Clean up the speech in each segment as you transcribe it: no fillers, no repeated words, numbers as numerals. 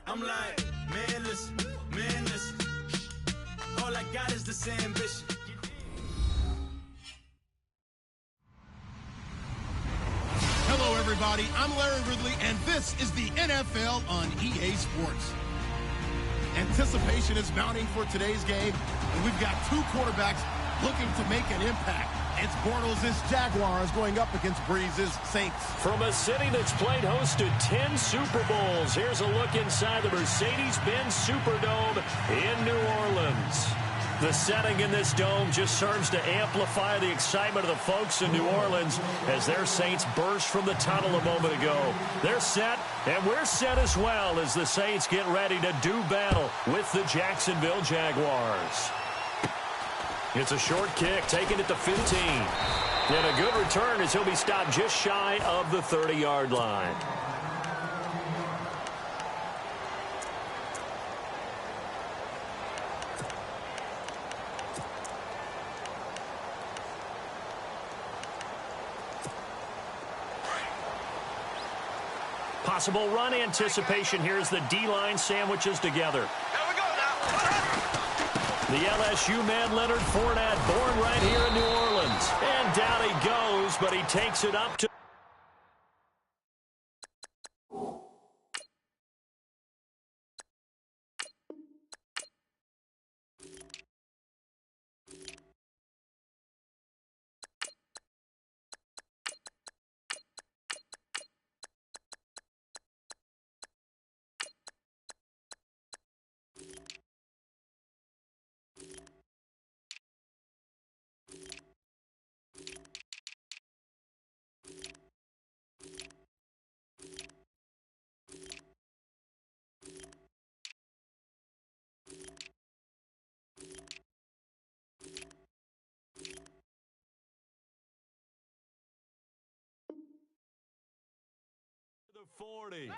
I'm like, man, listen, all I got is this ambition. Hello, everybody. I'm Larry Ridley, and this is the NFL on EA Sports. Anticipation is mounting for today's game, and we've got two quarterbacks looking to make an impact. It's Bortles' Jaguars going up against Breeze's Saints. From a city that's played host to 10 Super Bowls, here's a look inside the Mercedes-Benz Superdome in New Orleans. The setting in this dome just serves to amplify the excitement of the folks in New Orleans as their Saints burst from the tunnel a moment ago. They're set, and we're set as well as the Saints get ready to do battle with the Jacksonville Jaguars. It's a short kick, taken at the 15. And a good return as he'll be stopped just shy of the 30-yard line. Possible run anticipation here as the D-line sandwiches together. The LSU man, Leonard Fournette, born right here in New Orleans. And down he goes, but he takes it up to... The 40.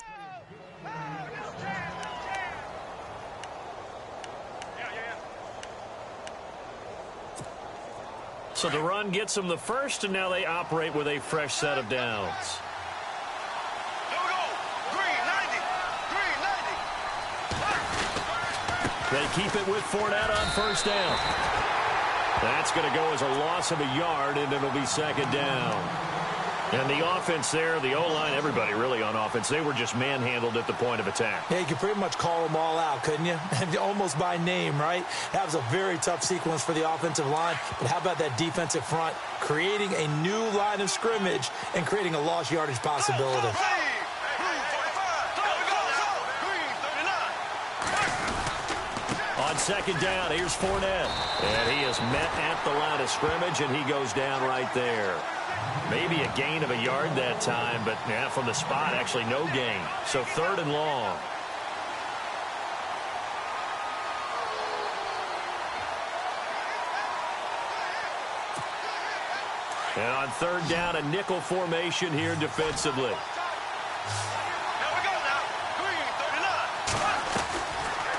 So the run gets them the first, and now they operate with a fresh set of downs. They keep it with Fournette on first down. That's going to go as a loss of a yard, and it'll be second down. And the offense there, the O-line, everybody really on offense, they were just manhandled at the point of attack. Yeah, you could pretty much call them all out, couldn't you? Almost by name, right? That was a very tough sequence for the offensive line. But how about that defensive front creating a new line of scrimmage and creating a lost yardage possibility? On second down, here's Fournette. And he is met at the line of scrimmage, and he goes down right there. Maybe a gain of a yard that time, but yeah, from the spot, actually no gain. So third and long. And on third down, a nickel formation here defensively.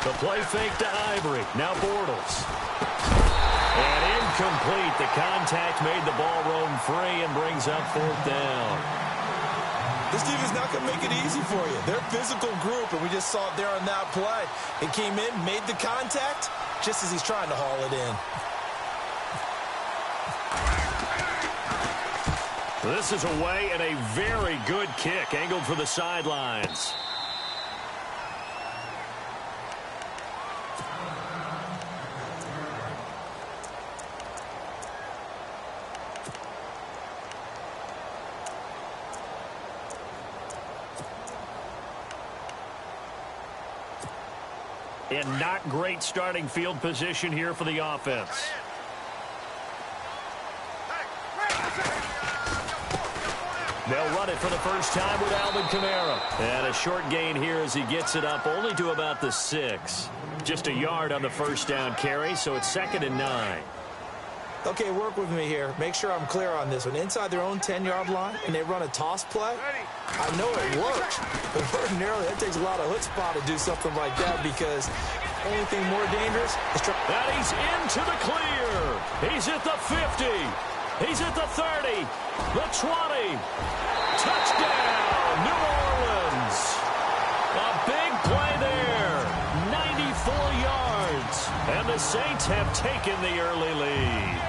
The play fake to Ivory. Now Bortles. And incomplete. The contact made the ball roam free and brings up fourth down. This team is not going to make it easy for you. They're a physical group, and we just saw it there on that play. It came in, made the contact, just as he's trying to haul it in. This is away and a very good kick, angled for the sidelines. And not great starting field position here for the offense. They'll run it for the first time with Alvin Kamara. And a short gain here as he gets it up only to about the 6. Just a yard on the first down carry, so it's 2nd and 9. Okay, work with me here. Make sure I'm clear on this one. Inside their own 10-yard line, and they run a toss play. I know it works, but ordinarily that takes a lot of chutzpah to do something like that because the only thing more dangerous is trying. And he's into the clear. He's at the 50. He's at the 30. The 20. Touchdown, New Orleans. A big play there. 94 yards. And the Saints have taken the early lead.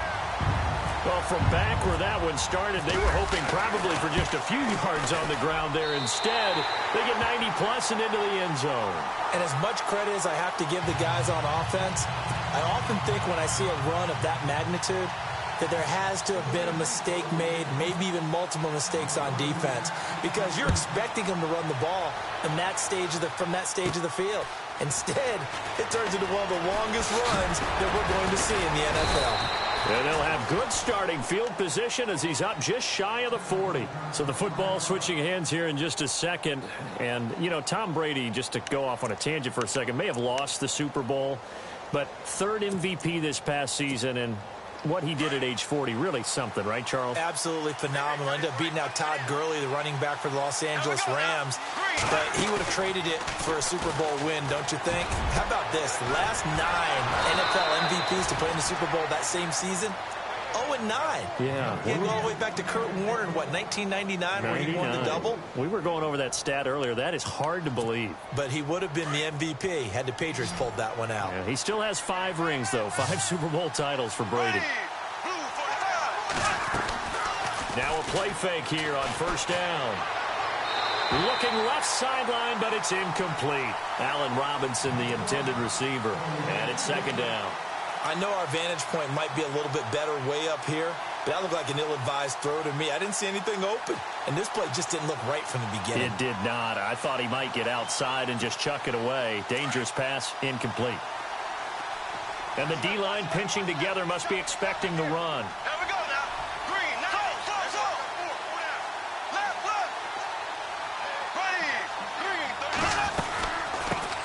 Well, from back where that one started, they were hoping probably for just a few yards on the ground there. Instead, they get 90-plus and into the end zone. And as much credit as I have to give the guys on offense, I often think when I see a run of that magnitude that there has to have been a mistake made, maybe even multiple mistakes on defense, because you're expecting them to run the ball from that stage of the field. Instead, it turns into one of the longest runs that we're going to see in the NFL. And they'll have good starting field position as he's up just shy of the 40. So the football switching hands here in just a second. And, you know, Tom Brady, just to go off on a tangent for a second, may have lost the Super Bowl, but third MVP this past season, and what he did at age 40, really something, right, Charles? Absolutely phenomenal. Ended up beating out Todd Gurley, the running back for the Los Angeles Rams. But he would have traded it for a Super Bowl win, don't you think? How about this? The last 9 NFL MVPs to play in the Super Bowl that same season, 0-9. Yeah. He had all the way back to Kurt Warner in, what, 1999, where he won the double? We were going over that stat earlier. That is hard to believe. But he would have been the MVP had the Patriots pulled that one out. Yeah, he still has 5 rings, though. 5 Super Bowl titles for Brady. Now a play fake here on first down. Looking left sideline, but it's incomplete. Allen Robinson, the intended receiver. And it's second down. I know our vantage point might be a little bit better way up here, but that looked like an ill-advised throw to me. I didn't see anything open, and this play just didn't look right from the beginning. It did not. I thought he might get outside and just chuck it away. Dangerous pass, incomplete. And the D-line pinching together must be expecting the run. Here we go now. Green, now. Go. Left. Green.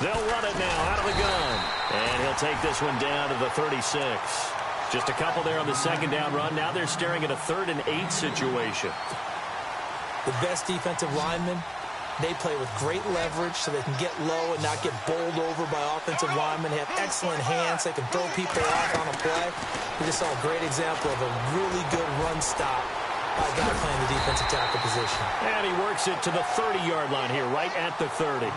They'll run it now out of the gun. And he'll take this one down to the 36. Just a couple there on the second down run. Now they're staring at a 3rd and 8 situation. The best defensive linemen, they play with great leverage so they can get low and not get bowled over by offensive linemen. They have excellent hands. They can throw people off on a play. We just saw a great example of a really good run stop by a guy playing the defensive tackle position. And he works it to the 30-yard line here, right at the 30.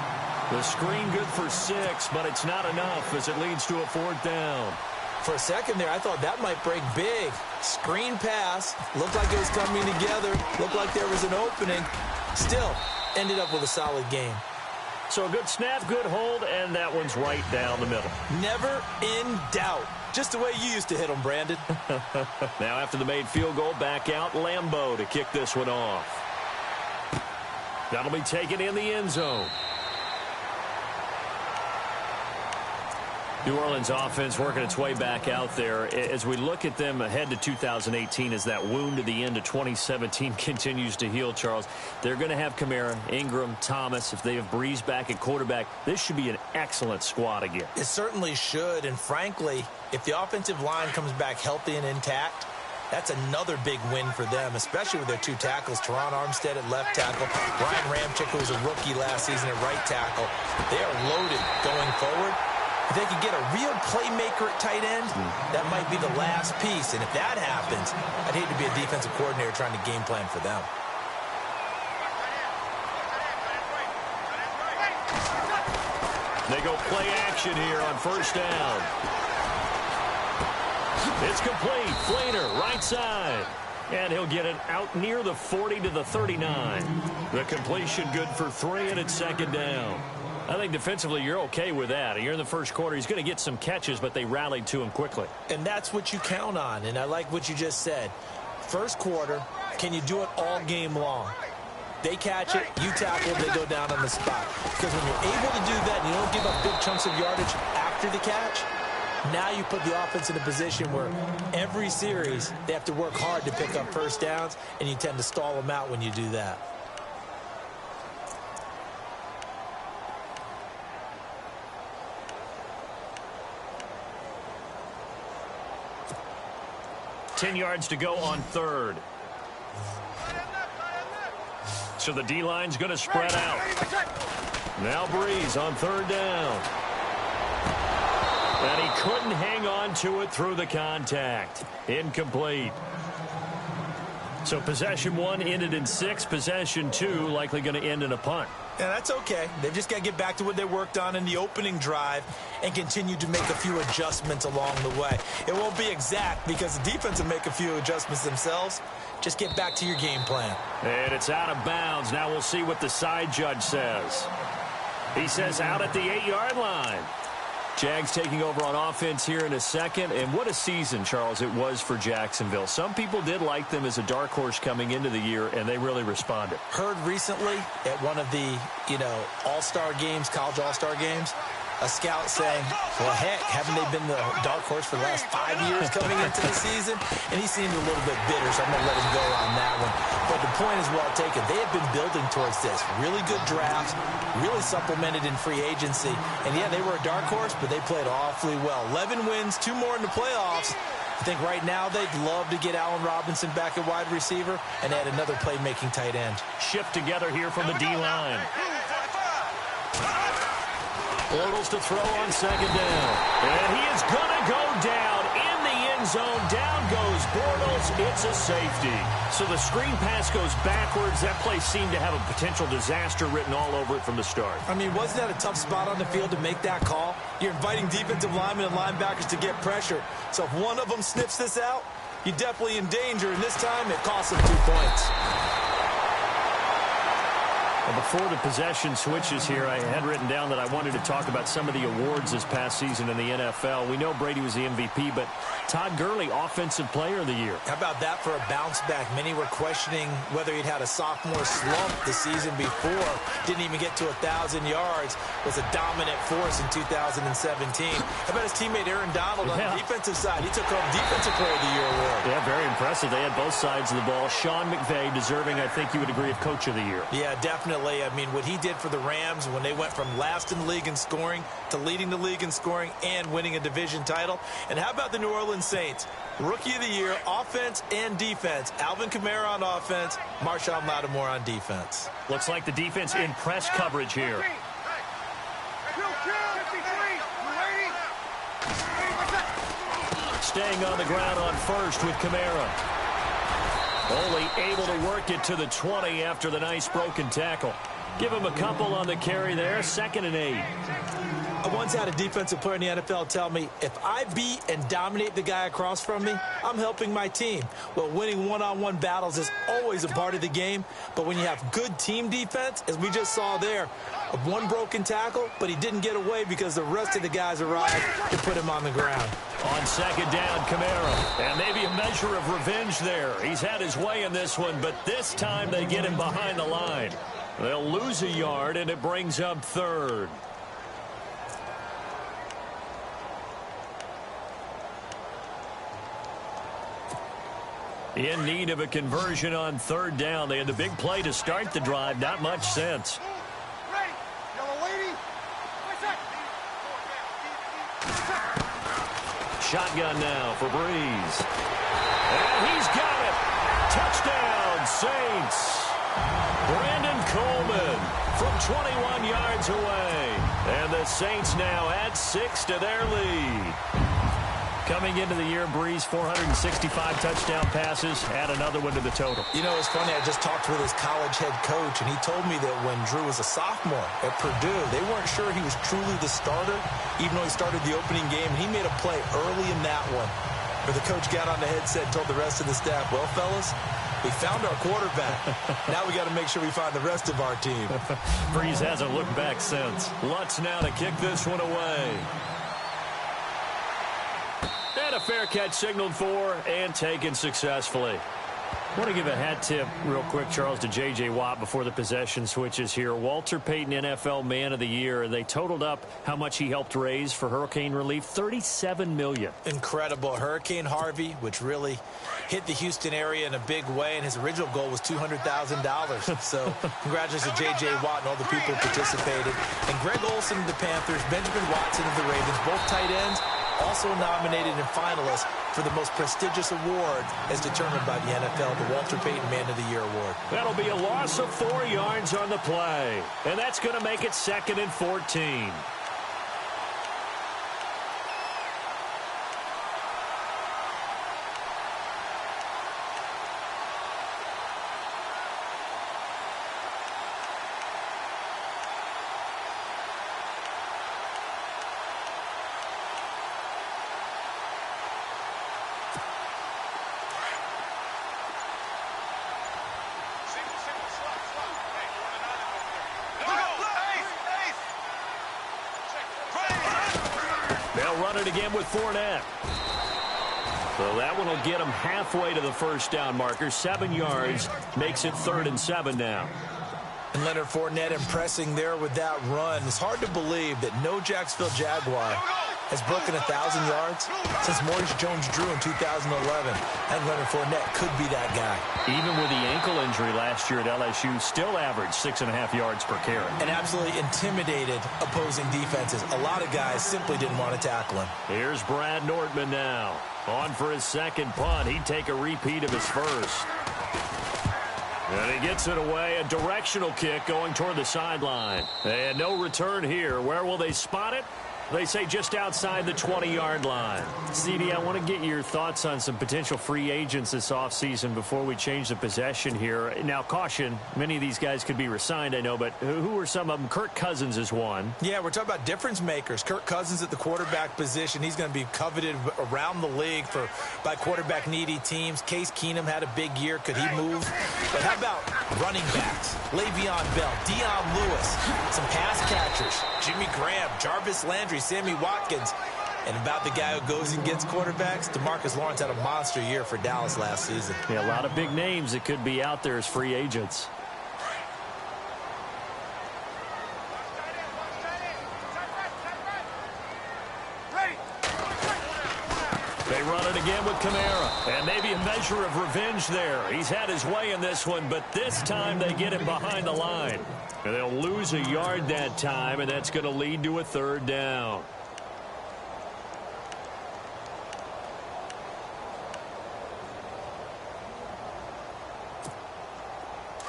The screen good for 6, but it's not enough as it leads to a 4th down. For a second there, I thought that might break big. Screen pass. Looked like it was coming together. Looked like there was an opening. Still, ended up with a solid game. So a good snap, good hold, and that one's right down the middle. Never in doubt. Just the way you used to hit them, Brandon. Now after the made field goal, back out Lambeau to kick this one off. That'll be taken in the end zone. New Orleans offense working its way back out there. As we look at them ahead to 2018, as that wound at the end of 2017 continues to heal, Charles, they're going to have Kamara, Ingram, Thomas. If they have Breeze back at quarterback, this should be an excellent squad again. It certainly should, and frankly, if the offensive line comes back healthy and intact, that's another big win for them, especially with their 2 tackles, Teron Armstead at left tackle, Ryan Ramczyk, who was a rookie last season at right tackle. They are loaded going forward. If they could get a real playmaker at tight end, that might be the last piece. And if that happens, I'd hate to be a defensive coordinator trying to game plan for them. They go play action here on first down. It's complete. Flainer, right side. And he'll get it out near the 40 to the 39. The completion good for 3, and it's second down. I think defensively you're okay with that. You're in the first quarter. He's going to get some catches, but they rallied to him quickly. And that's what you count on, and I like what you just said. First quarter, can you do it all game long? They catch it, you tackle, they go down on the spot. Because when you're able to do that and you don't give up big chunks of yardage after the catch, now you put the offense in a position where every series they have to work hard to pick up first downs, and you tend to stall them out when you do that. $10 yards to go on third. So the D-line's going to spread out. Now Breeze on third down. And he couldn't hang on to it through the contact. Incomplete. So possession 1 ended in 6. Possession 2 likely going to end in a punt. Yeah, that's okay. They've just got to get back to what they worked on in the opening drive and continue to make a few adjustments along the way. It won't be exact because the defense will make a few adjustments themselves. Just get back to your game plan. And it's out of bounds. Now we'll see what the side judge says. He says out at the 8-yard line. Jags taking over on offense here in a second. And what a season, Charles, it was for Jacksonville. Some people did like them as a dark horse coming into the year, and they really responded. Heard recently at one of the, all-star games, college all-star games, a scout saying, well, heck, haven't they been the dark horse for the last 5 years coming into the season? And he seemed a little bit bitter, so I'm going to let him go on that one. But the point is well taken. They have been building towards this. Really good drafts, really supplemented in free agency. And, yeah, they were a dark horse, but they played awfully well. 11 wins, 2 more in the playoffs. I think right now they'd love to get Allen Robinson back at wide receiver and add another playmaking tight end. Shift together here from the D-line. Bortles to throw on second down. And he is going to go down in the end zone. Down goes Bortles. It's a safety. So the screen pass goes backwards. That play seemed to have a potential disaster written all over it from the start. I mean, wasn't that a tough spot on the field to make that call? You're inviting defensive linemen and linebackers to get pressure. So if one of them sniffs this out, you're definitely in danger. And this time, it costs them 2 points. Before the possession switches here, I had written down that I wanted to talk about some of the awards this past season in the NFL. We know Brady was the MVP, but Todd Gurley, Offensive Player of the Year. How about that for a bounce back? Many were questioning whether he'd had a sophomore slump the season before. Didn't even get to 1,000 yards. Was a dominant force in 2017. How about his teammate Aaron Donald on the defensive side? He took home Defensive Player of the Year award. Yeah, very impressive. They had both sides of the ball. Sean McVay deserving, I think you would agree, of Coach of the Year. Yeah, definitely. I mean, what he did for the Rams when they went from last in the league in scoring to leading the league in scoring and winning a division title. And how about the New Orleans Saints? Rookie of the Year, offense and defense. Alvin Kamara on offense, Marshawn Lattimore on defense. Looks like the defense in press coverage here. Staying on the ground on first with Kamara. Only able to work it to the 20 after the nice broken tackle. Give him a couple on the carry there. 2nd and 8. I once had a defensive player in the NFL tell me, if I beat and dominate the guy across from me, I'm helping my team. Well, winning one-on-one battles is always a part of the game, but when you have good team defense, as we just saw there, one broken tackle, but he didn't get away because the rest of the guys arrived to put him on the ground. On second down, Kamara. And maybe a measure of revenge there. He's had his way in this one, but this time they get him behind the line. They'll lose a yard, and it brings up 3rd. In need of a conversion on 3rd down. They had the big play to start the drive. Not much sense. Shotgun now for Breeze. And he's got it. Touchdown, Saints. Brandon Coleman from 21 yards away. And the Saints now add 6 to their lead. Coming into the year, Breeze, 465 touchdown passes. Add another one to the total. You know, it's funny. I just talked with his college head coach, and he told me that when Drew was a sophomore at Purdue, they weren't sure he was truly the starter, even though he started the opening game. And he made a play early in that one where the coach got on the headset and told the rest of the staff, well, fellas, we found our quarterback. Now we got to make sure we find the rest of our team. Breeze hasn't looked back since. Lutz now to kick this one away. And a fair catch signaled for and taken successfully. I want to give a hat tip real quick, Charles, to J.J. Watt before the possession switches here. Walter Payton, NFL Man of the Year. They totaled up how much he helped raise for hurricane relief, $37 million. Incredible. Hurricane Harvey, which really hit the Houston area in a big way, and his original goal was $200,000. So congratulations to J.J. Watt and all the people who participated. And Greg Olsen of the Panthers, Benjamin Watson of the Ravens, both tight ends, also nominated and finalists for the most prestigious award as determined by the NFL, the Walter Payton Man of the Year Award. That'll be a loss of 4 yards on the play. And that's going to make it 2nd and 14. run it again with Fournette. So that one will get him halfway to the first down marker. 7 yards makes it 3rd and 7 now. And Leonard Fournette impressing there with that run. It's hard to believe that no Jacksonville Jaguar has broken 1,000 yards since Maurice Jones-Drew in 2011. And Leonard Fournette could be that guy. Even with the ankle injury last year at LSU, still averaged 6.5 yards per carry. And absolutely intimidated opposing defenses. A lot of guys simply didn't want to tackle him. Here's Brad Nordman now. On for his second punt. He'd take a repeat of his first. And he gets it away. A directional kick going toward the sideline. And no return here. Where will they spot it? They say just outside the 20-yard line. CD, I want to get your thoughts on some potential free agents this offseason before we change the possession here. Now, caution, many of these guys could be re-signed, I know, but who are some of them? Kirk Cousins is one. Yeah, we're talking about difference makers. Kirk Cousins at the quarterback position. He's going to be coveted around the league by quarterback-needy teams. Case Keenum had a big year. Could he move? But how about running backs? Le'Veon Bell, Dion Lewis, some pass catchers, Jimmy Graham, Jarvis Landry, Sammy Watkins. And about the guy who goes and gets quarterbacks, DeMarcus Lawrence had a monster year for Dallas last season. Yeah, a lot of big names that could be out there as free agents. They run it again with Kamara. And maybe a measure of revenge there. He's had his way in this one, but this time they get him behind the line. And they'll lose a yard that time, and that's going to lead to a 3rd down.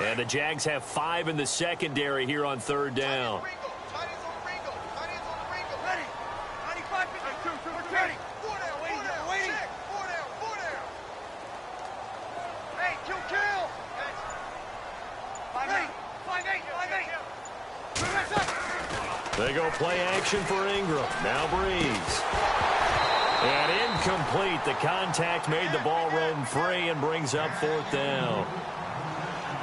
And the Jags have 5 in the secondary here on 3rd down. They go play action for Ingram. Now Breeze. And incomplete. The contact made the ball roam free and brings up 4th down.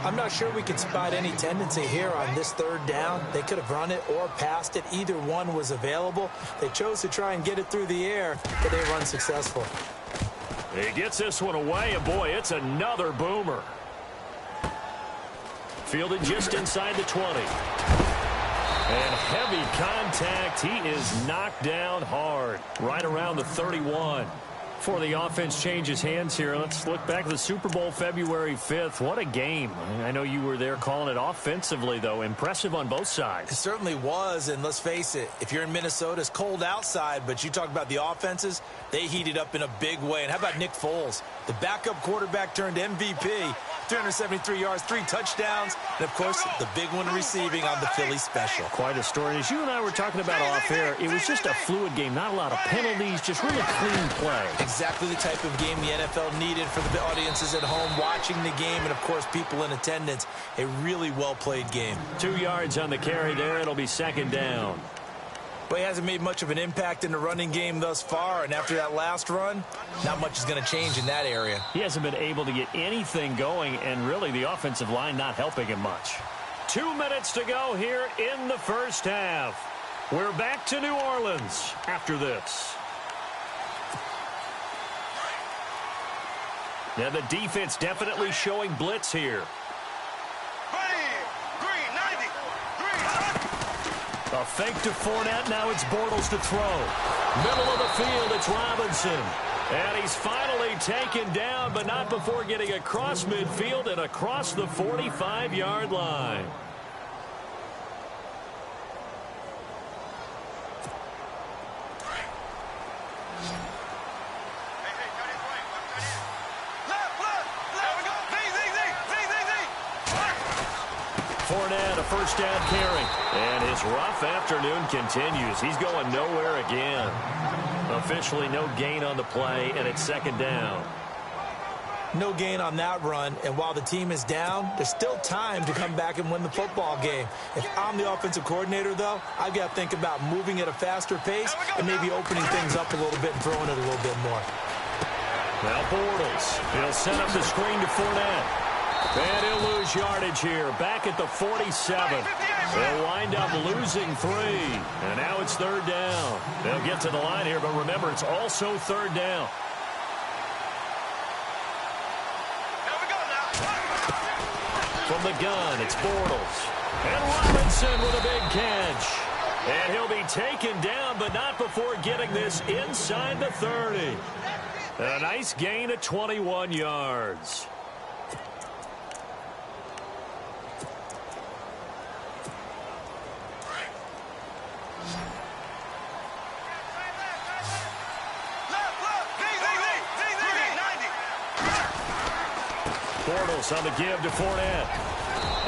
I'm not sure we can spot any tendency here on this 3rd down. They could have run it or passed it. Either one was available. They chose to try and get it through the air, but they were unsuccessful. He gets this one away, and boy, it's another boomer. Fielded just inside the 20. And heavy contact. He is knocked down hard. Right around the 31. Before the offense changes hands here, let's look back at the Super Bowl February 5th. What a game. I know you were there calling it offensively, though. Impressive on both sides. It certainly was, and let's face it, if you're in Minnesota, it's cold outside, but you talk about the offenses, they heated up in a big way. And how about Nick Foles? The backup quarterback turned MVP. 373 yards, 3 touchdowns, and, of course, the big one receiving on the Philly special. Quite a story. As you and I were talking about off air, it was just a fluid game. Not a lot of penalties, just really clean play. Exactly the type of game the NFL needed for the audiences at home watching the game and, of course, people in attendance. A really well-played game. 2 yards on the carry there. It'll be 2nd down. But he hasn't made much of an impact in the running game thus far, and after that last run, not much is going to change in that area. He hasn't been able to get anything going, and really the offensive line not helping him much. 2 minutes to go here in the first half. We're back to New Orleans after this. Now the defense definitely showing blitz here. A fake to Fournette. Now it's Bortles to throw. Middle of the field, it's Robinson. And he's finally taken down, but not before getting across midfield and across the 45-yard line. Fournette, a first down carry. And his rough afternoon continues. He's going nowhere again. Officially no gain on the play, and it's 2nd down. No gain on that run, and while the team is down, there's still time to come back and win the football game. If I'm the offensive coordinator, though, I've got to think about moving at a faster pace and maybe opening things up a little bit and throwing it a little bit more. Now Bortles, he'll set up the screen to Fournette. And he'll lose yardage here, back at the 47. They'll wind up losing 3. And now it's 3rd down. They'll get to the line here, but remember, it's also 3rd down. From the gun, it's Bortles. And Robinson with a big catch. And he'll be taken down, but not before getting this inside the 30. A nice gain of 21 yards. Bortles on the give to Fournette.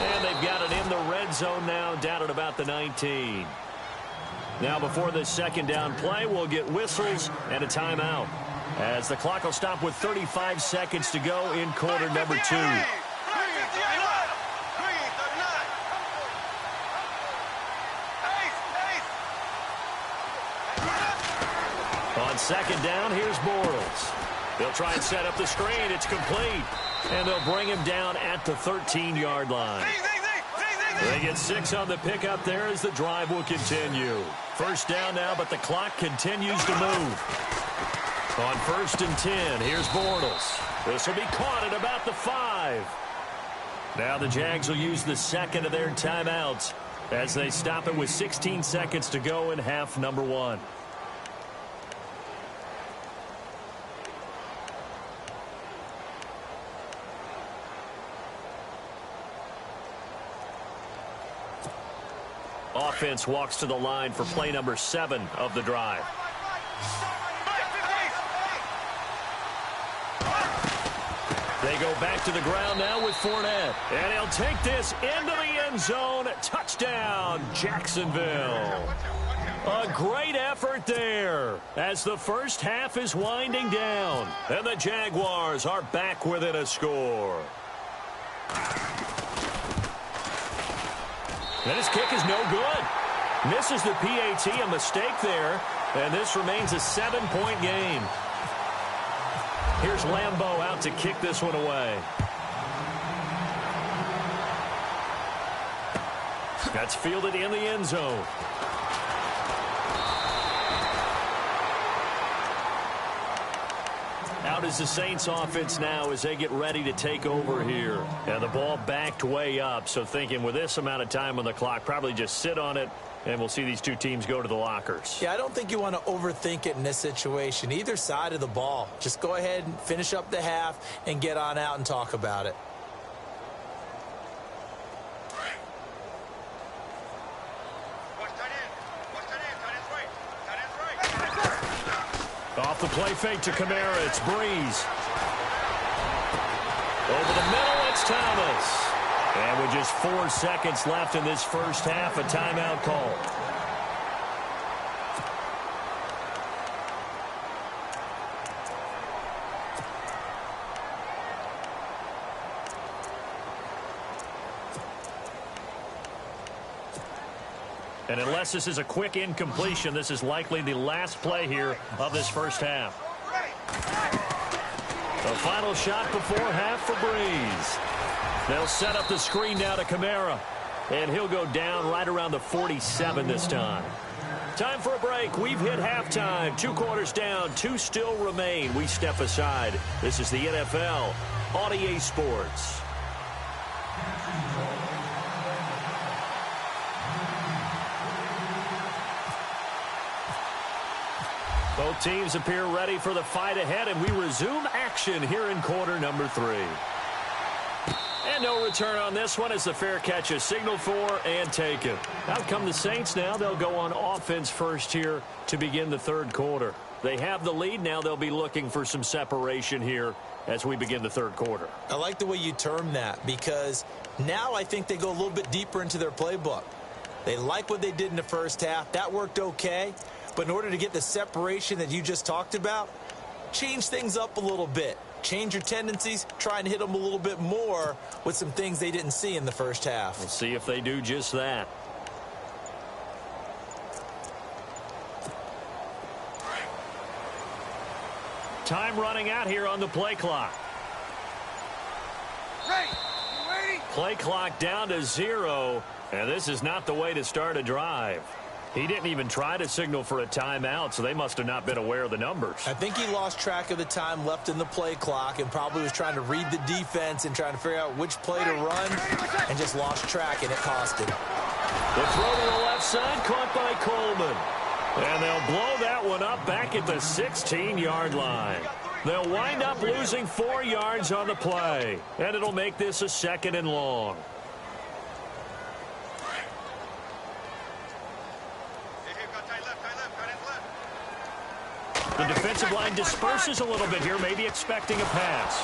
And they've got it in the red zone now, down at about the 19. Now before this 2nd down play, we'll get whistles and a timeout, as the clock will stop with 35 seconds to go in quarter number 2. On 2nd down, here's Bortles. They'll try and set up the screen. It's complete. And they'll bring him down at the 13-yard line. They get 6 on the pickup there as the drive will continue. 1st down now, but the clock continues to move. On 1st and 10, here's Bortles. This will be caught at about the 5. Now the Jags will use the 2nd of their timeouts as they stop it with 16 seconds to go in half number 1. Offense walks to the line for play number 7 of the drive. They go back to the ground now with Fournette. And he'll take this into the end zone. Touchdown, Jacksonville. A great effort there as the first half is winding down. And the Jaguars are back within a score. And his kick is no good. Misses the PAT, a mistake there. And this remains a 7-point game. Here's Lambeau out to kick this one away. That's fielded in the end zone. Out is the Saints offense now as they get ready to take over here. And the ball backed way up, so thinking with this amount of time on the clock, probably just sit on it, and we'll see these two teams go to the lockers. Yeah, I don't think you want to overthink it in this situation. Either side of the ball. Just go ahead and finish up the half and get on out and talk about it. Off the play fake to Kamara, it's Breeze. Over the middle, it's Thomas. And with just 4 seconds left in this first half, a timeout call. And unless this is a quick incompletion, this is likely the last play here of this first half. The final shot before half for Breeze. They'll set up the screen now to Kamara. And he'll go down right around the 47 this time. Time for a break. We've hit halftime. 2 quarters down. 2 still remain. We step aside. This is the NFL on EA Sports. Both teams appear ready for the fight ahead, and we resume action here in quarter number 3. And no return on this one as the fair catch is signaled for and taken. Out come the Saints now. They'll go on offense first here to begin the third quarter. They have the lead. Now they'll be looking for some separation here as we begin the third quarter. I like the way you term that because now I think they go a little bit deeper into their playbook. They like what they did in the first half. That worked okay. But in order to get the separation that you just talked about, change things up a little bit. Change your tendencies, try and hit them a little bit more with some things they didn't see in the first half. We'll see if they do just that. Time running out here on the play clock. Ready. Play clock down to 0. And this is not the way to start a drive. He didn't even try to signal for a timeout, so they must have not been aware of the numbers. I think he lost track of the time left in the play clock and probably was trying to read the defense and trying to figure out which play to run and just lost track, and it cost him. The throw to the left side, caught by Coleman. And they'll blow that one up back at the 16-yard line. They'll wind up losing 4 yards on the play, and it'll make this a 2nd and long. The defensive line disperses a little bit here, maybe expecting a pass.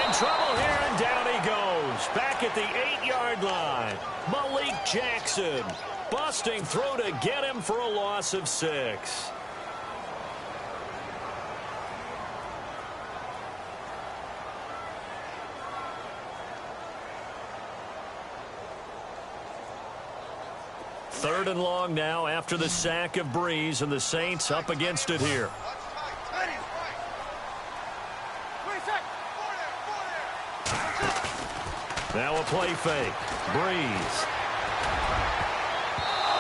In trouble here, and down he goes. Back at the 8-yard line. Malik Jackson. Busting through to get him for a loss of 6. Third and long now after the sack of Breeze, and the Saints up against it here. Now a play fake. Breeze.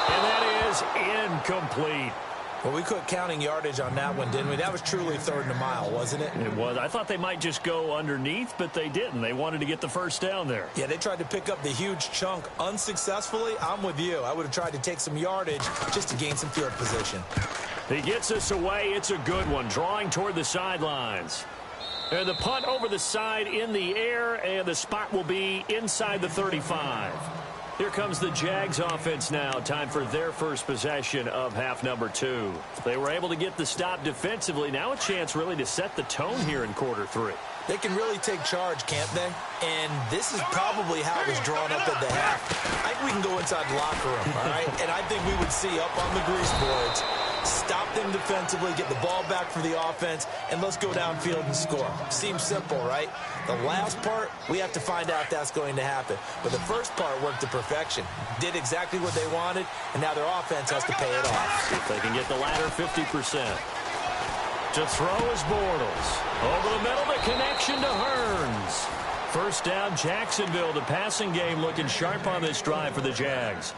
And that is incomplete. Well, we quit counting yardage on that one, didn't we? That was truly 3rd and a mile, wasn't it? It was. I thought they might just go underneath, but they didn't. They wanted to get the first down there. Yeah, they tried to pick up the huge chunk unsuccessfully. I'm with you. I would have tried to take some yardage just to gain some field position. He gets us away. It's a good one, drawing toward the sidelines. And the punt over the side in the air, and the spot will be inside the 35. Here comes the Jags offense now. Time for their first possession of half number 2. They were able to get the stop defensively. Now a chance really to set the tone here in quarter 3. They can really take charge, can't they? And this is probably how it was drawn up at the half. I think we can go inside the locker room, all right? And I think we would see up on the grease boards, stop them defensively, get the ball back for the offense, and let's go downfield and score. Seems simple, right? The last part, we have to find out if that's going to happen. But the first part worked to perfection. Did exactly what they wanted, and now their offense has to pay it off. See if they can get the latter 50%. To throw is Bortles. Over the middle, the connection to Hearns. First down, Jacksonville. The passing game looking sharp on this drive for the Jags.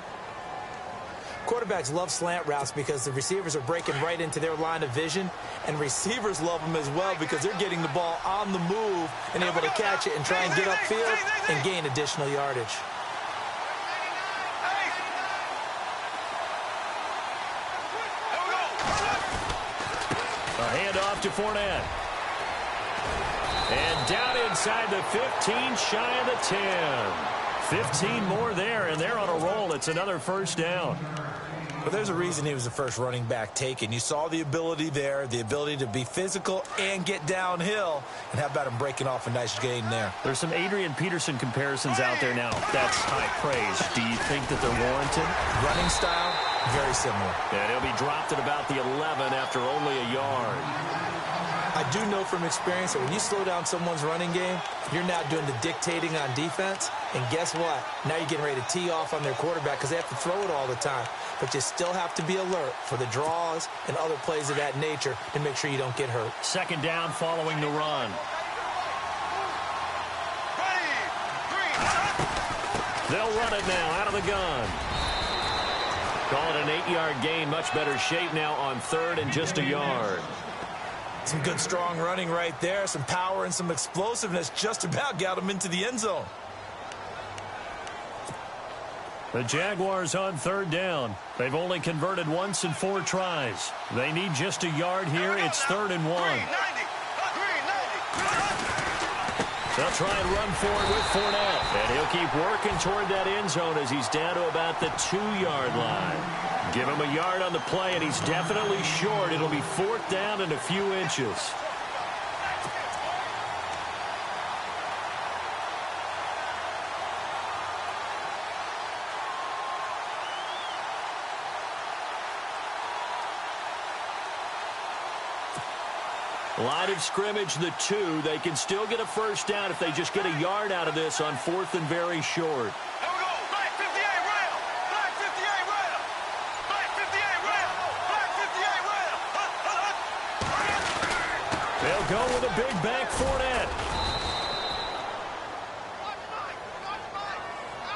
Quarterbacks love slant routes because the receivers are breaking right into their line of vision, and receivers love them as well because they're getting the ball on the move and able to catch it and try and get upfield and gain additional yardage. A handoff to Fournette. And down inside the 15, shy of the 10. 15 more there, and they're on a roll. It's another first down. But there's a reason he was the first running back taken. You saw the ability there, the ability to be physical and get downhill. And how about him breaking off a nice gain there? There's some Adrian Peterson comparisons out there now. That's high praise. Do you think that they're warranted? Running style, very similar. And he'll be dropped at about the 11 after only a yard. I do know from experience that when you slow down someone's running game, you're now doing the dictating on defense. And guess what? Now you're getting ready to tee off on their quarterback because they have to throw it all the time. But you still have to be alert for the draws and other plays of that nature to make sure you don't get hurt. Second down following the run. They'll run it now out of the gun. Call it an 8-yard gain. Much better shape now on third and just a yard. Some good, strong running right there. Some power and some explosiveness just about got him into the end zone. The Jaguars on third down. They've only converted once in 4 tries. They need just a yard here. It's 3rd and 1. They'll try and run forward with Fournette. And he'll keep working toward that end zone as he's down to about the 2-yard line. Give him a yard on the play, and he's definitely short. It'll be 4th down and a few inches. Line of scrimmage, the 2. They can still get a first down if they just get a yard out of this on 4th and very short. They'll go with a big back Fournette.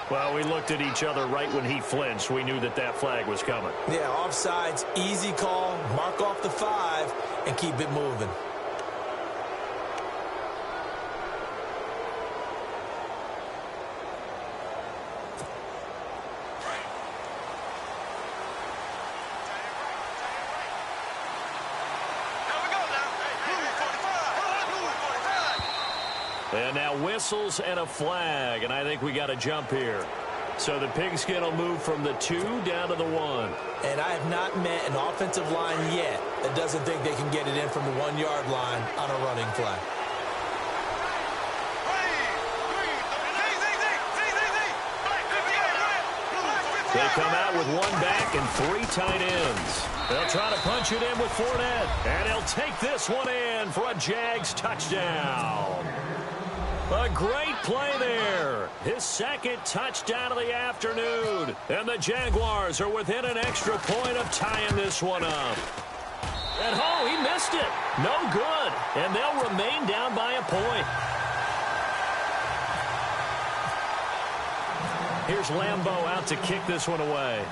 Well, we looked at each other right when he flinched. We knew that that flag was coming. Yeah, offsides, easy call, mark off the 5, and keep it moving. And now whistles and a flag, and I think we got a jump here. So the pigskin will move from the 2 down to the 1. And I have not met an offensive line yet that doesn't think they can get it in from the 1-yard line on a running play. They come out with 1 back and 3 tight ends. They'll try to punch it in with Fournette. And he'll take this one in for a Jags touchdown. A great play there. His second touchdown of the afternoon. And the Jaguars are within an extra point of tying this one up. And oh, he missed it. No good. And they'll remain down by a point. Here's Lambeau out to kick this one away.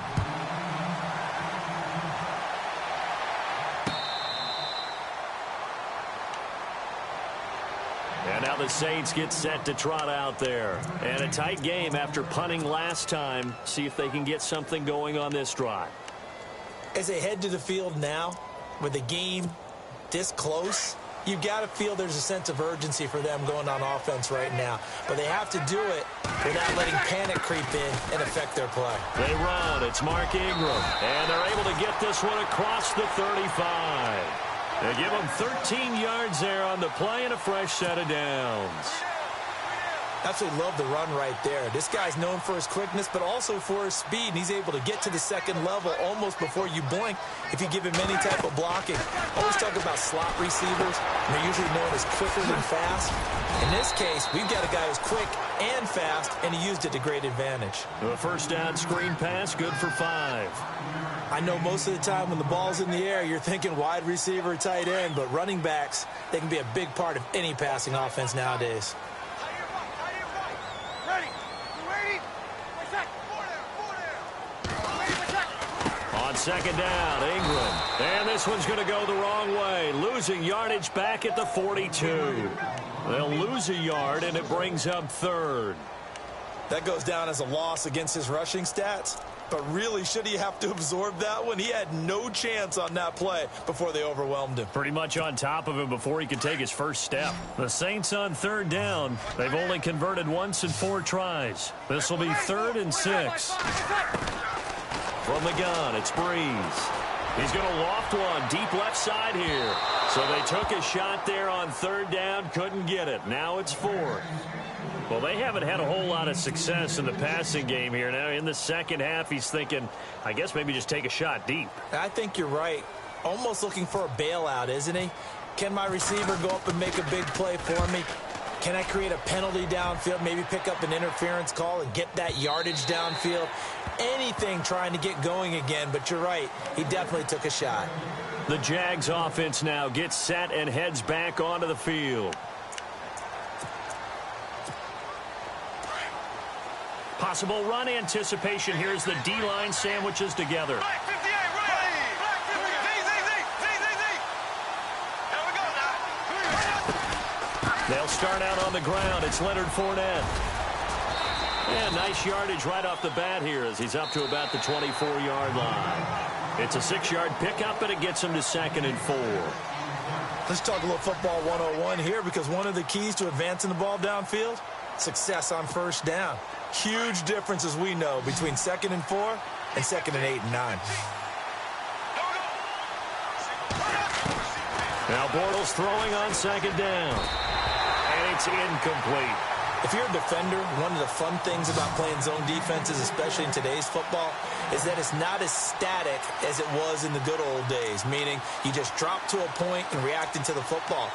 And now the Saints get set to trot out there. And a tight game after punting last time. See if they can get something going on this drive. As they head to the field now, with the game this close, you've got to feel there's a sense of urgency for them going on offense right now. But they have to do it without letting panic creep in and affect their play. They run. It's Mark Ingram. And they're able to get this one across the 35. They give him 13 yards there on the play and a fresh set of downs. Absolutely love the run right there. This guy's known for his quickness, but also for his speed. And he's able to get to the second level almost before you blink if you give him any type of blocking. Always talk about slot receivers. And they're usually known as quicker than fast. In this case, we've got a guy who's quick and fast, and he used it to great advantage. A first down screen pass, good for 5. I know most of the time when the ball's in the air, you're thinking wide receiver, tight end, but running backs, they can be a big part of any passing offense nowadays. On second down, Ingram. And this one's going to go the wrong way. Losing yardage back at the 42. They'll lose a yard, and it brings up 3rd. That goes down as a loss against his rushing stats. But really, should he have to absorb that one? He had no chance on that play before they overwhelmed him. Pretty much on top of him before he could take his first step. The Saints on 3rd down. They've only converted once in 4 tries. This will be 3rd and 6. From the gun, it's Breeze. He's going to loft one deep left side here. So they took a shot there on 3rd down, couldn't get it. Now it's 4th. Well, they haven't had a whole lot of success in the passing game here. Now in the second half, he's thinking, I guess maybe just take a shot deep. I think you're right. Almost looking for a bailout, isn't he? Can my receiver go up and make a big play for me? Can I create a penalty downfield, maybe pick up an interference call and get that yardage downfield? Anything trying to get going again, but you're right. He definitely took a shot. The Jags offense now gets set and heads back onto the field. Possible run anticipation here as the D-line sandwiches together. They'll start out on the ground. It's Leonard Fournette. And nice yardage right off the bat here as he's up to about the 24-yard line. It's a 6-yard pickup, and it gets him to 2nd and 4. Let's talk a little football 101 here, because one of the keys to advancing the ball downfield, success on 1st down. Huge difference, as we know, between 2nd and 4 and 2nd and 8 and 9. Now Bortles throwing on 2nd down. And it's incomplete. If you're a defender, one of the fun things about playing zone defenses, especially in today's football, is that it's not as static as it was in the good old days, meaning you just drop to a point and react into the football.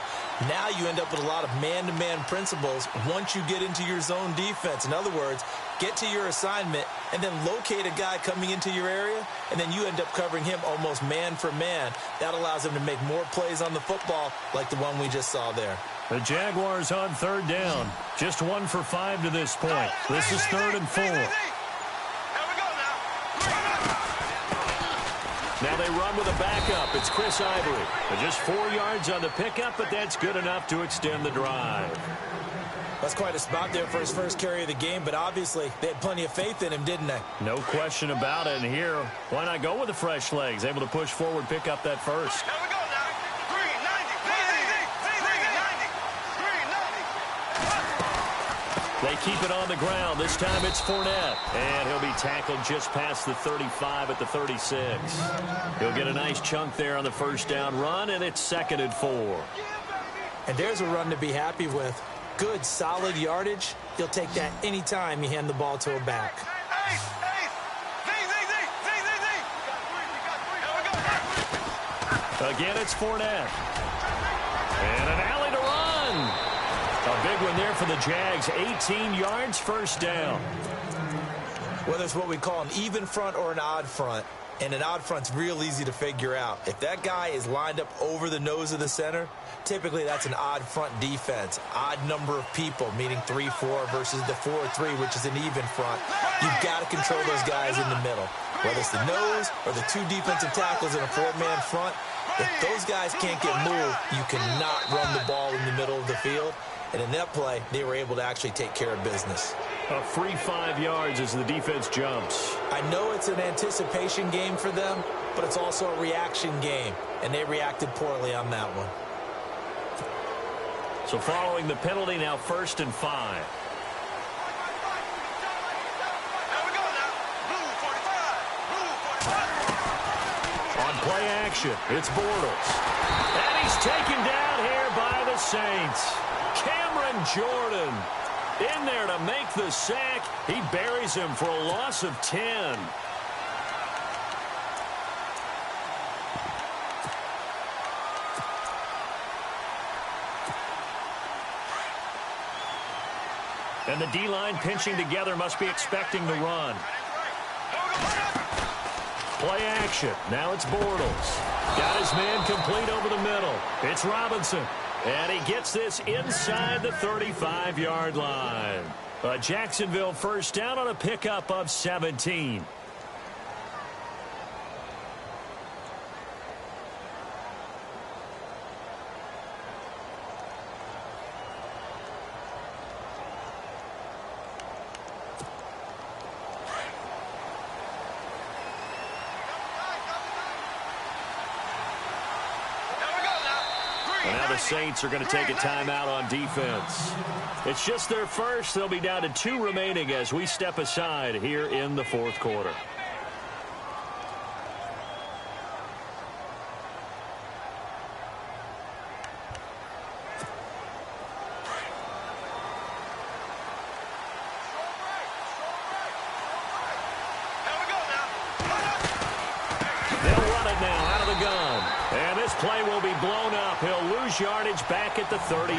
Now you end up with a lot of man-to-man principles once you get into your zone defense. In other words, get to your assignment and then locate a guy coming into your area, and then you end up covering him almost man for man. That allows him to make more plays on the football like the one we just saw there. The Jaguars on third down. Just 1 for 5 to this point. This is 3rd and 4. Now they run with a backup. It's Chris Ivory. Just 4 yards on the pickup, but that's good enough to extend the drive. That's quite a spot there for his first carry of the game, but obviously they had plenty of faith in him, didn't they? No question about it. And here, why not go with the fresh legs? Able to push forward, pick up that first. Here we go now. 390. They keep it on the ground. This time it's Fournette. And he'll be tackled just past the 35 at the 36. He'll get a nice chunk there on the first down run, and it's 2nd and 4. And there's a run to be happy with. Good, solid yardage. He'll take that anytime you hand the ball to a back. Again, it's Fournette. And an alley to run. A big one there for the Jags. 18 yards, first down. Whether it's what we call an even front or an odd front, and an odd front's real easy to figure out. If that guy is lined up over the nose of the center, typically that's an odd front defense. Odd number of people, meaning 3-4 versus the 4-3, which is an even front. You've got to control those guys in the middle. Whether it's the nose or the 2 defensive tackles in a 4-man front, if those guys can't get moved, you cannot run the ball in the middle of the field. And in that play, they were able to actually take care of business. A free 5 yards as the defense jumps. I know it's an anticipation game for them, but it's also a reaction game, and they reacted poorly on that one. So following the penalty, now 1st and 5. On play action, it's Bortles. And he's taken down here by the Saints. Cameron Jordan in there to make the sack. He buries him for a loss of 10. And the D-line pinching together, must be expecting the run. Play action. Now it's Bortles. Got his man complete over the middle. It's Robinson. And he gets this inside the 35-yard line. A Jacksonville first down on a pickup of 17. Now the Saints are going to take a timeout on defense. It's just their first. They'll be down to 2 remaining as we step aside here in the 4th quarter. They'll run it now out of the gun. And this play will be blown up. He'll lose yardage back at the 38.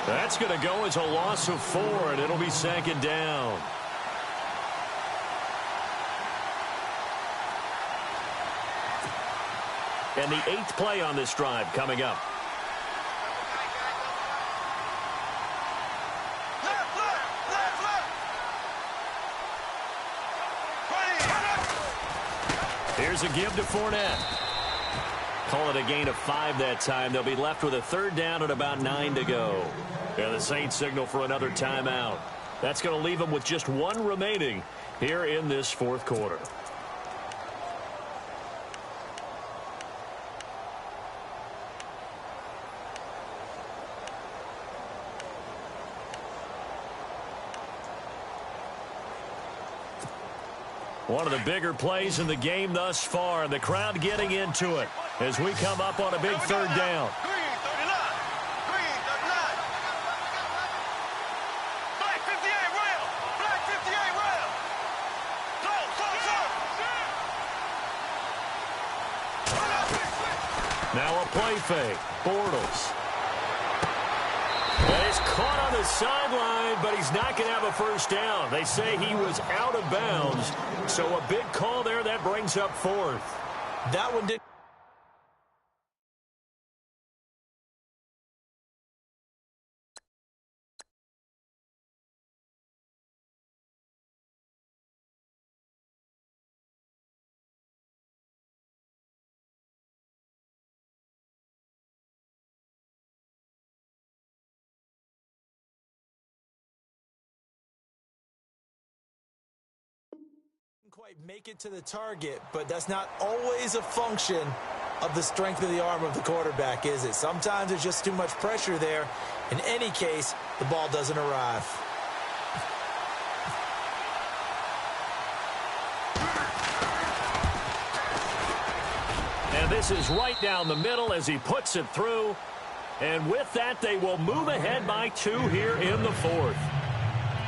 That's going to go as a loss of 4, and it'll be 2nd down. And the 8th play on this drive coming up. Here's a give to Fournette. Call it a gain of 5 that time. They'll be left with a 3rd down and about 9 to go. And the Saints signal for another timeout. That's going to leave them with just 1 remaining here in this 4th quarter. One of the bigger plays in the game thus far, and the crowd getting into it as we come up on a big 3rd down. Now a play fake. Bortles. And he's caught on the sideline, but he's not going to have a first down. They say he was out of bounds. So a big call there. That brings up 4th. That one didn't. might make it to the target, but that's not always a function of the strength of the arm of the quarterback, is it? Sometimes there's just too much pressure there. In any case, the ball doesn't arrive. And this is right down the middle as he puts it through. And with that, they will move ahead by 2 here in the 4th.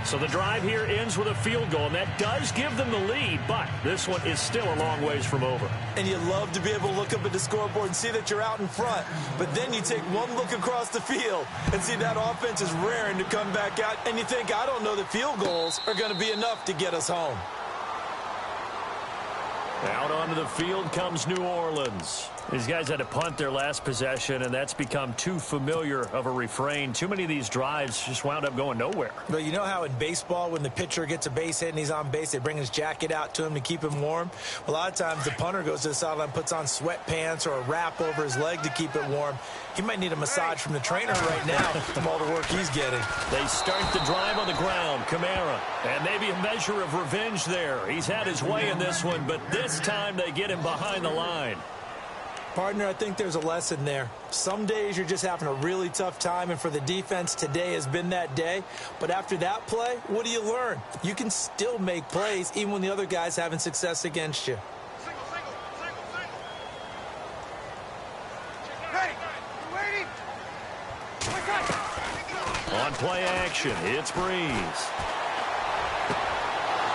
So the drive here ends with a field goal, and that does give them the lead, but this one is still a long ways from over. And you love to be able to look up at the scoreboard and see that you're out in front, but then you take one look across the field and see that offense is raring to come back out, and you think, I don't know that field goals are going to be enough to get us home. Out onto the field comes New Orleans. These guys had to punt their last possession, and that's become too familiar of a refrain. Too many of these drives just wound up going nowhere. But you know how in baseball, when the pitcher gets a base hit and he's on base, they bring his jacket out to him to keep him warm? A lot of times the punter goes to the sideline, puts on sweatpants or a wrap over his leg to keep it warm. He might need a massage from the trainer right now from all the work he's getting. They start the drive on the ground. Kamara. And maybe a measure of revenge there. He's had his way in this one, but this time they get him behind the line. Partner, I think there's a lesson there. Some days you're just having a really tough time, and for the defense, today has been that day. But after that play, what do you learn? You can still make plays even when the other guy's having success against you. Ready. Waiting. On play action, it's Breeze.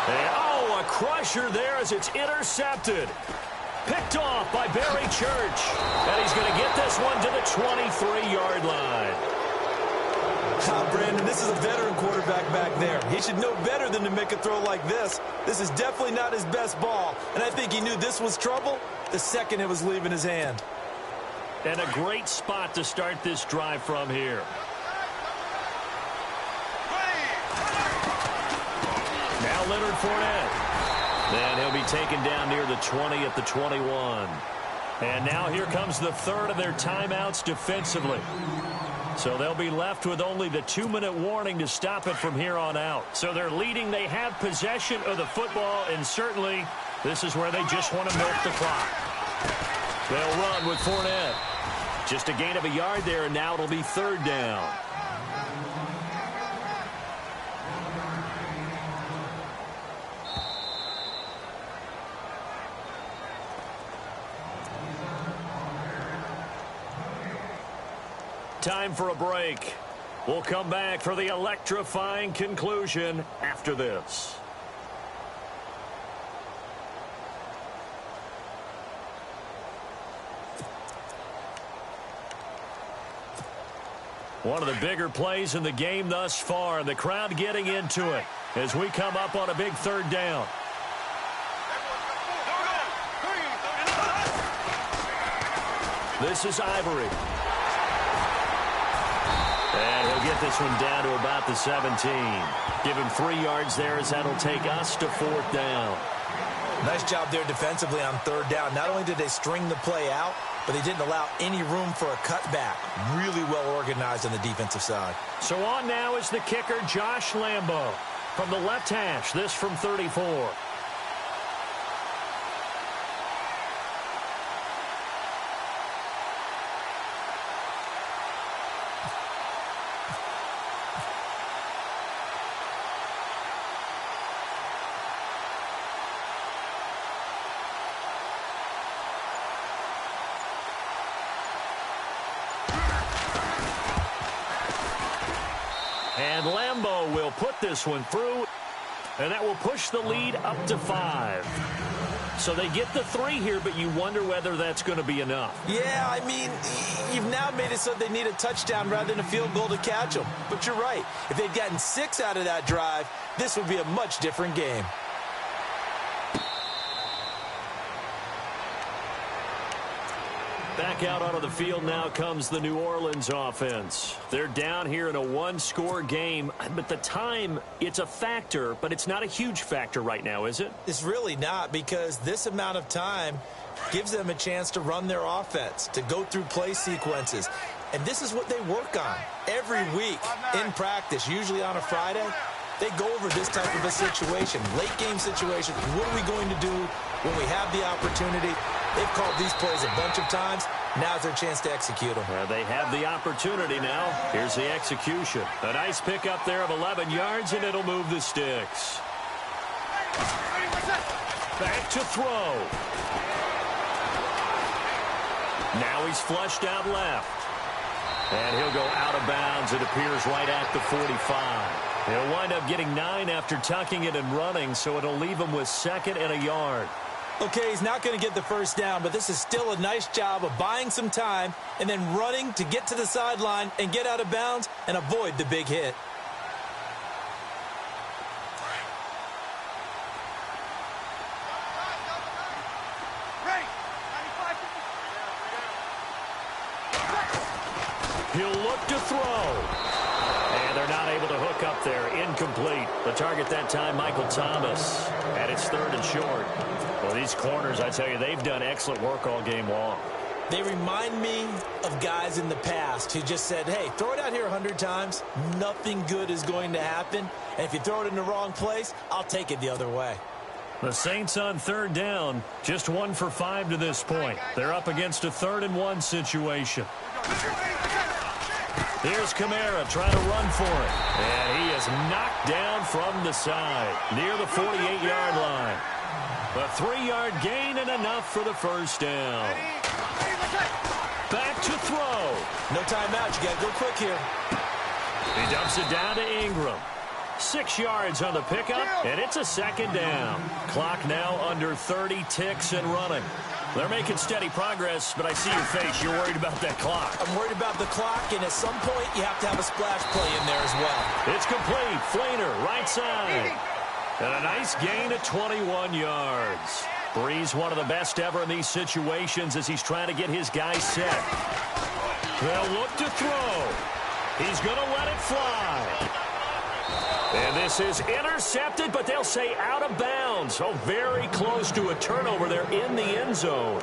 And, oh, a crusher there as it's intercepted. Picked off by Barry Church. And he's going to get this one to the 23-yard line. Brandon, this is a veteran quarterback back there. He should know better than to make a throw like this. This is definitely not his best ball. And I think he knew this was trouble the second it was leaving his hand. And a great spot to start this drive from here. Now Leonard Fournette. And he'll be taken down near the 20 at the 21. And now here comes the third of their timeouts defensively. So they'll be left with only the 2-minute warning to stop it from here on out. So they're leading. They have possession of the football, and certainly this is where they just want to milk the clock. They'll run with Fournette. Just a gain of a yard there, and now it'll be 3rd down. Time for a break. We'll come back for the electrifying conclusion after this. One of the bigger plays in the game thus far. The crowd getting into it as we come up on a big 3rd down. This is Ivory. And he'll get this one down to about the 17. Give him 3 yards there as that'll take us to 4th down. Nice job there defensively on 3rd down. Not only did they string the play out, but they didn't allow any room for a cutback. Really well organized on the defensive side. So on now is the kicker, Josh Lambo. From the left hash, this from 34. And Lambo will put this one through, and that will push the lead up to 5. So they get the 3 here, but you wonder whether that's going to be enough. Yeah, I mean, you've now made it so they need a touchdown rather than a field goal to catch them. But you're right. If they'd gotten 6 out of that drive, this would be a much different game. Back out onto the field now comes the New Orleans offense. They're down here in a 1-score game, but the time, it's a factor, but it's not a huge factor right now, is it? It's really not, because this amount of time gives them a chance to run their offense, to go through play sequences. And this is what they work on every week in practice, usually on a Friday. They go over this type of a situation, late-game situation. What are we going to do when we have the opportunity? They've called these plays a bunch of times. Now's their chance to execute them. They have the opportunity now. Here's the execution. A nice pickup there of 11 yards, and it'll move the sticks. Back to throw. Now he's flushed out left. And he'll go out of bounds. It appears right at the 45. He'll wind up getting 9 after tucking it and running, so it'll leave him with 2nd and a yard. Okay, he's not going to get the first down, but this is still a nice job of buying some time and then running to get to the sideline and get out of bounds and avoid the big hit. He'll look to throw. And they're not able to hook up there. Incomplete. The target that time, Michael Thomas. And it's 3rd and short. Well, these corners, I tell you, they've done excellent work all game long. They remind me of guys in the past who just said, hey, throw it out here 100 times. Nothing good is going to happen. And if you throw it in the wrong place, I'll take it the other way. The Saints on 3rd down. Just 1 for 5 to this point. They're up against a 3rd and 1 situation. Here's Kamara trying to run for it. And he is knocked down from the side near the 48-yard line. A 3-yard gain and enough for the first down. Back to throw. No timeout. You got to go quick here. He dumps it down to Ingram. 6 yards on the pickup, and it's a 2nd down. Clock now under 30 ticks and running. They're making steady progress, but I see your face. You're worried about that clock. I'm worried about the clock, and at some point, you have to have a splash play in there as well. It's complete. Flainer, right side. And a nice gain of 21 yards. Breeze, one of the best ever in these situations as he's trying to get his guys set. They'll look to throw. He's going to let it fly. And this is intercepted, but they'll say out of bounds. Oh, very close to a turnover there in the end zone.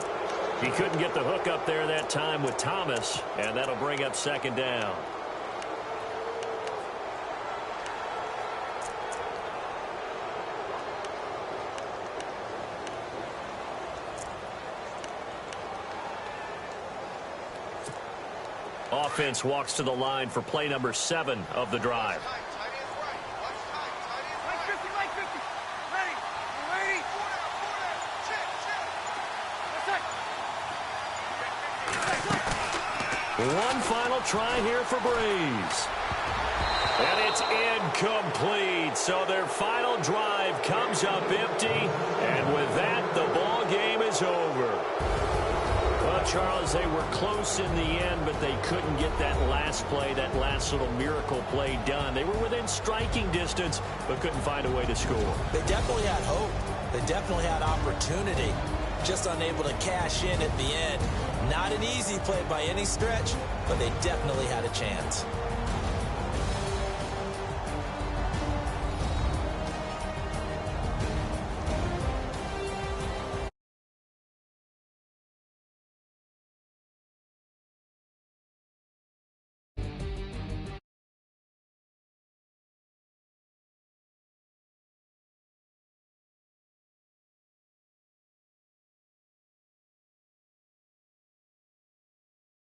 He couldn't get the hook up there that time with Thomas, and that'll bring up 2nd down. Offense walks to the line for play number 7 of the drive. One final try here for Breeze. And it's incomplete. So their final drive comes up empty. And with that, the ball game is over. Well, Charles, they were close in the end, but they couldn't get that last play, that last little miracle play done. They were within striking distance, but couldn't find a way to score. They definitely had hope. They definitely had opportunity. Just unable to cash in at the end. Not an easy play by any stretch, but they definitely had a chance.